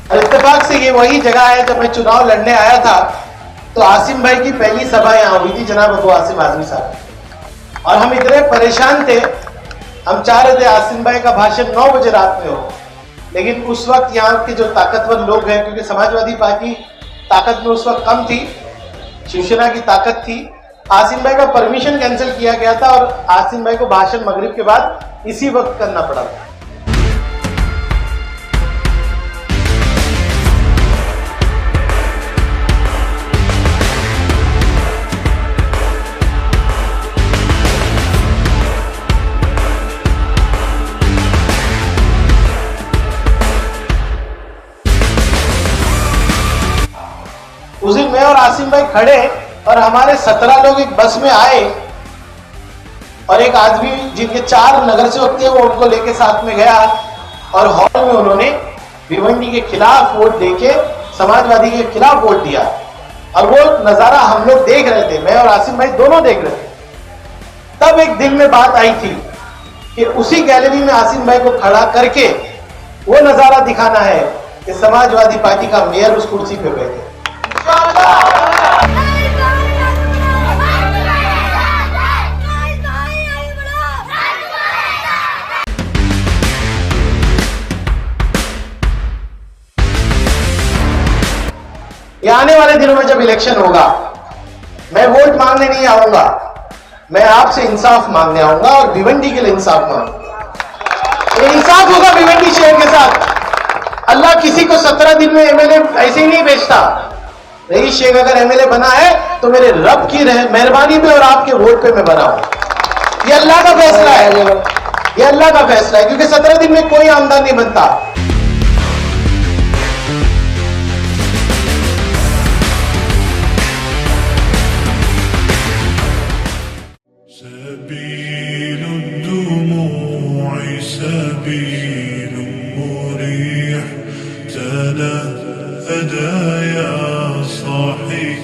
और इत्तेफाक से ये वही जगह है जब मैं चुनाव लड़ने आया था तो आसिम भाई की पहली सभा यहाँ हुई थी, जनाब अबू आसिम आजमी साहब। और हम इतने परेशान थे, हम चाह रहे थे आसिम भाई का भाषण 9 बजे रात में हो, लेकिन उस वक्त यहाँ के जो ताकतवर लोग हैं, क्योंकि समाजवादी पार्टी ताकत में उस वक्त कम थी, शिवसेना की ताकत थी, आसिम भाई का परमिशन कैंसिल किया गया था और आसिम भाई को भाषण मगरिब के बाद इसी वक्त करना पड़ा था। उस दिन मैं और आसिम भाई खड़े और हमारे 17 लोग एक बस में आए और एक आदमी जिनके 4 नगर सेवक थे वो उनको लेके साथ में गया और हॉल में उन्होंने भिवंडी के खिलाफ वोट देके समाजवादी के खिलाफ वोट दिया। और वो नजारा हम लोग देख रहे थे, मैं और आसिम भाई दोनों देख रहे थे। तब एक दिल में बात आई थी कि उसी गैलरी में आसिम भाई को खड़ा करके वो नजारा दिखाना है कि समाजवादी पार्टी का मेयर उस कुर्सी पे बैठे। ये आने वाले दिनों में जब इलेक्शन होगा, मैं वोट मांगने नहीं आऊंगा, मैं आपसे इंसाफ मांगने आऊंगा और भिवंडी के लिए इंसाफ मांगूंगा। ये इंसाफ होगा भिवंडी शहर के साथ। अल्लाह किसी को 17 दिन में एमएलए ऐसे ही नहीं भेजता। रईस शेख अगर एमएलए बना है तो मेरे रब की मेहरबानी पे और आपके वोट पे मैं बना हूं। ये अल्लाह का फैसला है, ये अल्लाह का फैसला है, क्योंकि 17 दिन में कोई आमदन नहीं बनता।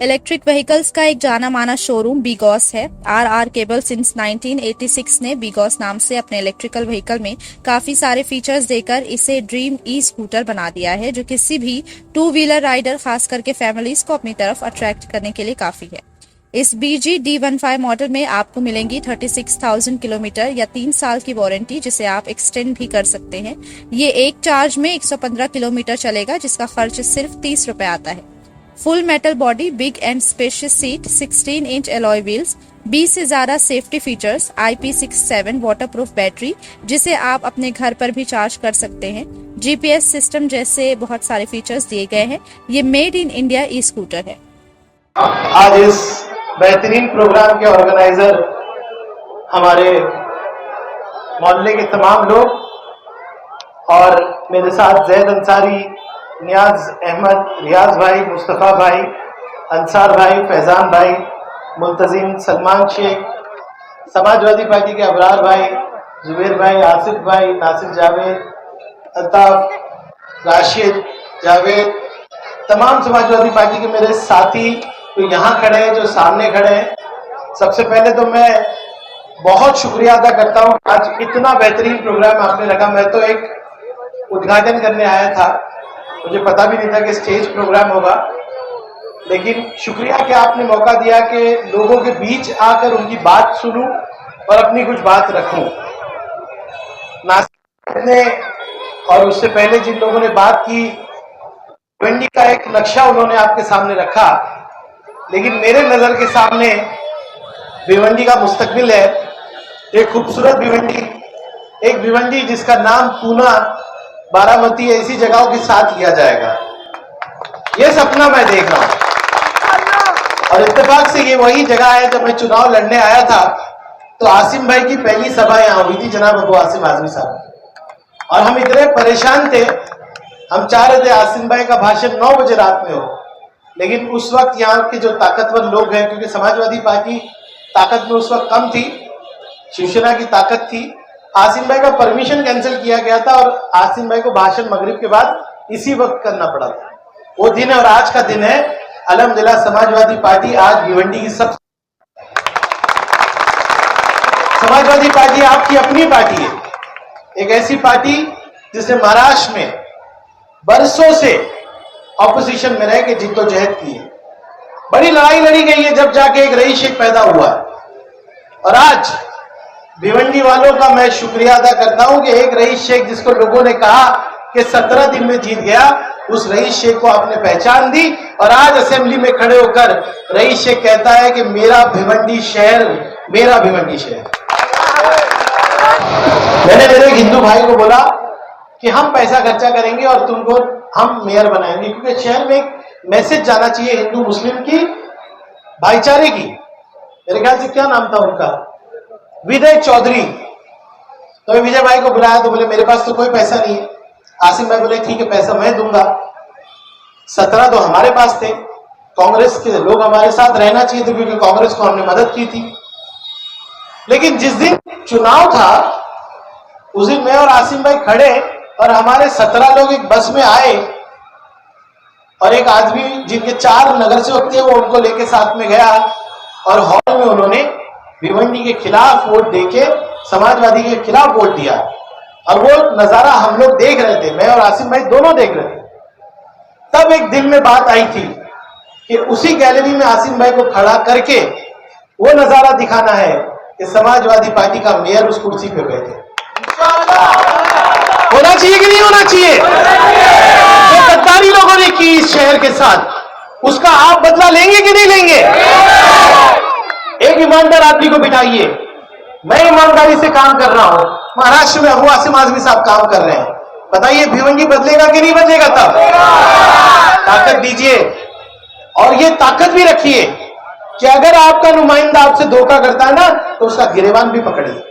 इलेक्ट्रिक व्हीकल्स का एक जाना माना शोरूम बीगॉस है। आर केबल सिंस 1986 ने बीगॉस नाम से अपने इलेक्ट्रिकल व्हीकल में काफी सारे फीचर्स देकर इसे ड्रीम ई स्कूटर बना दिया है, जो किसी भी 2 व्हीलर राइडर खास करके फैमिलीज को अपनी तरफ अट्रैक्ट करने के लिए काफी है। इस BG D15 मॉडल में आपको मिलेंगी 36,000 किलोमीटर या 3 साल की वारंटी, जिसे आप एक्सटेंड भी कर सकते हैं। ये एक चार्ज में 115 किलोमीटर चलेगा, जिसका खर्च सिर्फ 30 रुपए आता है। Full metal body, big and spacious seat, 16 inch alloy wheels, 20 से ज्यादा safety features, IP67 waterproof battery जिसे आप अपने घर पर भी चार्ज कर सकते हैं, GPS सिस्टम जैसे बहुत सारे फीचर्स दिए गए हैं। ये made in India e scooter है। आज इस बेहतरीन प्रोग्राम के ऑर्गेनाइजर हमारे मोहल्ले के तमाम लोग और मेरे साथ जैद अंसारी, नियाज अहमद, रियाज भाई, मुस्तफ़ा भाई, अंसार भाई, फैजान भाई, मुल्तजिम, सलमान शेख, समाजवादी पार्टी के अबरार भाई, जुबैर भाई, आसिफ भाई, नासिर जावेद, अल्ताफ, राशिद, जावेद, तमाम समाजवादी पार्टी के मेरे साथी जो यहाँ खड़े हैं, जो सामने खड़े हैं, सबसे पहले तो मैं बहुत शुक्रिया अदा करता हूँ। आज इतना बेहतरीन प्रोग्राम आपने रखा। मैं तो एक उद्घाटन करने आया था, मुझे पता भी नहीं था कि स्टेज प्रोग्राम होगा, लेकिन शुक्रिया कि आपने मौका दिया कि लोगों के बीच आकर उनकी बात सुनूं और अपनी कुछ बात रखूं। नासिर ने और उससे पहले जिन लोगों ने बात की, भिवंडी का एक नक्शा उन्होंने आपके सामने रखा, लेकिन मेरे नजर के सामने भिवंडी का मुस्तकबिल है। एक खूबसूरत भिवंडी, एक भिवंडी जिसका नाम पूना, बारामती ऐसी जगहों के साथ लिया जाएगा। यह सपना मैं देख रहा हूं। और इत्तेफाक से ये वही जगह है जब मैं चुनाव लड़ने आया था तो आसिम भाई की पहली सभा यहाँ हुई थी, जनाब अबू आसिम आजमी साहब। और हम इतने परेशान थे, हम चाह रहे थे आसिम भाई का भाषण 9 बजे रात में हो, लेकिन उस वक्त यहाँ के जो ताकतवर लोग हैं, क्योंकि समाजवादी पार्टी ताकत में उस वक्त कम थी, शिवसेना की ताकत थी, आसिम भाई का परमिशन कैंसिल किया गया था और आसिम भाई को भाषण मगरिब के बाद इसी वक्त करना पड़ा था। वो दिन और आज का दिन है। अल्हम्दुलिल्लाह समाजवादी पार्टी आज भिवंडी की समाजवादी पार्टी आपकी अपनी पार्टी है, एक ऐसी पार्टी जिसने महाराष्ट्र में बरसों से ऑपोजिशन में रह के जिद्दोजहद की है। बड़ी लड़ाई लड़ी गई है, जब जाके एक रईस शेख पैदा हुआ है। और आज भिवंडी वालों का मैं शुक्रिया अदा करता हूं कि एक रईस शेख जिसको लोगों ने कहा कि 17 दिन में जीत गया, उस रईस शेख को आपने पहचान दी और आज असेंबली में खड़े होकर रईस शेख कहता है कि मेरा भिवंडी शहर, मेरा भिवंडी शहर। मैंने मेरे एक हिंदू भाई को बोला कि हम पैसा खर्चा करेंगे और तुमको हम मेयर बनाएंगे, क्योंकि शहर में एक मैसेज जाना चाहिए हिंदू मुस्लिम की, भाईचारे की। मेरे ख्याल से क्या नाम था उनका, विजय चौधरी। तो मैं विजय भाई को बुलाया तो बोले मेरे पास तो कोई पैसा नहीं है। आसिम भाई बोले ठीक है पैसा मैं दूंगा। 17 तो हमारे पास थे, कांग्रेस के लोग हमारे साथ रहना चाहिए थे क्योंकि कांग्रेस को हमने मदद की थी। लेकिन जिस दिन चुनाव था उस दिन मैं और आसिम भाई खड़े और हमारे 17 लोग एक बस में आए और एक आदमी जिनके 4 नगर सेवक थे वो उनको लेके साथ में गया और हॉल में उन्होंने भिवंडी के खिलाफ वोट देके समाजवादी के खिलाफ वोट दिया। और वो नजारा हम लोग देख रहे थे, मैं और आसिम भाई दोनों देख रहे थे। तब एक दिल में बात आई थी कि उसी गैलरी में आसिम भाई को खड़ा करके वो नजारा दिखाना है कि समाजवादी पार्टी का मेयर उस कुर्सी पे बैठे। होना चाहिए कि नहीं होना चाहिए? जो गद्दारी लोगों ने की इस शहर के साथ उसका आप बदला लेंगे कि नहीं लेंगे? एक ईमानदार आदमी को बिठाइए। मैं ईमानदारी से काम कर रहा हूं, महाराष्ट्र में अबू आसिम आजमी साहब काम कर रहे हैं। बताइए भिवंडी बदलेगा कि नहीं बदलेगा? तब ताकत दीजिए और ये ताकत भी रखिए कि अगर आपका नुमाइंदा आपसे धोखा करता है ना तो उसका गिरेबान भी पकड़िए।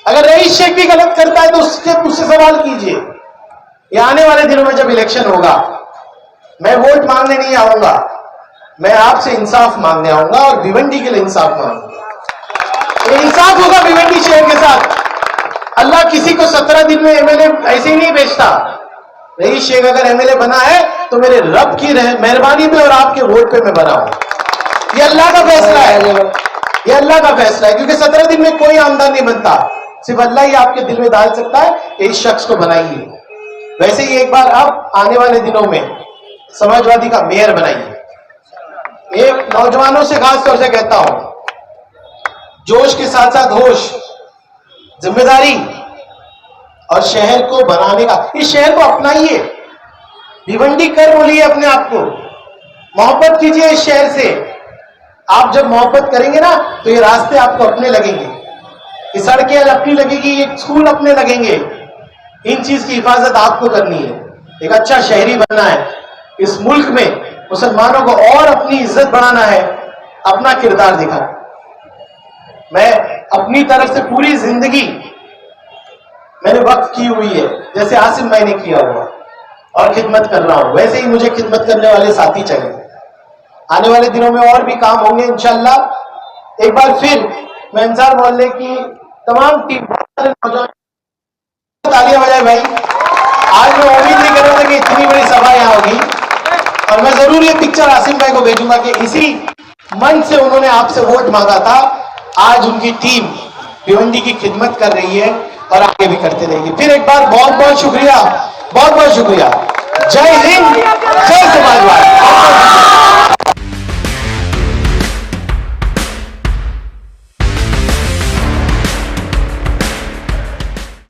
अगर रईस शेख भी गलत करता है तो उससे सवाल कीजिए। ये आने वाले दिनों में जब इलेक्शन होगा मैं वोट मांगने नहीं आऊंगा, मैं आपसे इंसाफ मांगने आऊंगा और भिवंडी के लिए इंसाफ मांगूंगा। ये इंसाफ होगा भिवंडी शहर के साथ। अल्लाह किसी को 17 दिन में एमएलए ऐसे ही नहीं भेजता। रईस शेख अगर एमएलए बना है तो मेरे रब की मेहरबानी पे और आपके वोट पे मैं बना हूं। ये अल्लाह का फैसला है, ये अल्लाह का फैसला है, क्योंकि 17 दिन में कोई आमदन नहीं बनता, सिर्फ अल्लाह ही आपके दिल में डाल सकता है कि इस शख्स को बनाइए। वैसे ही एक बार आप आने वाले दिनों में समाजवादी का मेयर बनाइए। ये नौजवानों से खास तौर से कहता हूं, जोश के साथ साथ होश, जिम्मेदारी और शहर को बनाने का, इस शहर को अपनाइए। भिवंडी कर बोलिए अपने आप को, मोहब्बत कीजिए इस शहर से। आप जब मोहब्बत करेंगे ना तो ये रास्ते आपको अपने लगेंगे, ये सड़कें अपनी लगेगी, ये स्कूल अपने लगेंगे। इन चीज की हिफाजत आपको करनी है, एक अच्छा शहरी बनना है। इस मुल्क में मुसलमानों को और अपनी इज्जत बढ़ाना है, अपना किरदार दिखाना। मैं अपनी तरफ से पूरी जिंदगी मैंने वक्त की हुई है, जैसे आसिम भाई ने किया हुआ, और खिदमत कर रहा हूं, वैसे ही मुझे खिदमत करने वाले साथी चाहिए। आने वाले दिनों में और भी काम होंगे इंशाल्लाह। एक बार फिर मैं अंसार मोहल्ले की तमाम टीम, तालियां बजाए भाई। आज मैं उम्मीद नहीं कर रहा था कि इतनी बड़ी सभा यहाँ होगी, और मैं जरूर ये पिक्चर आसिम भाई को भेजूंगा कि इसी मन से उन्होंने आपसे वोट मांगा था। आज उनकी टीम भिवंडी की खिदमत कर रही है और आगे भी करते रहेगी। फिर एक बार बहुत बहुत शुक्रिया, बहुत बहुत शुक्रिया। जय हिंद,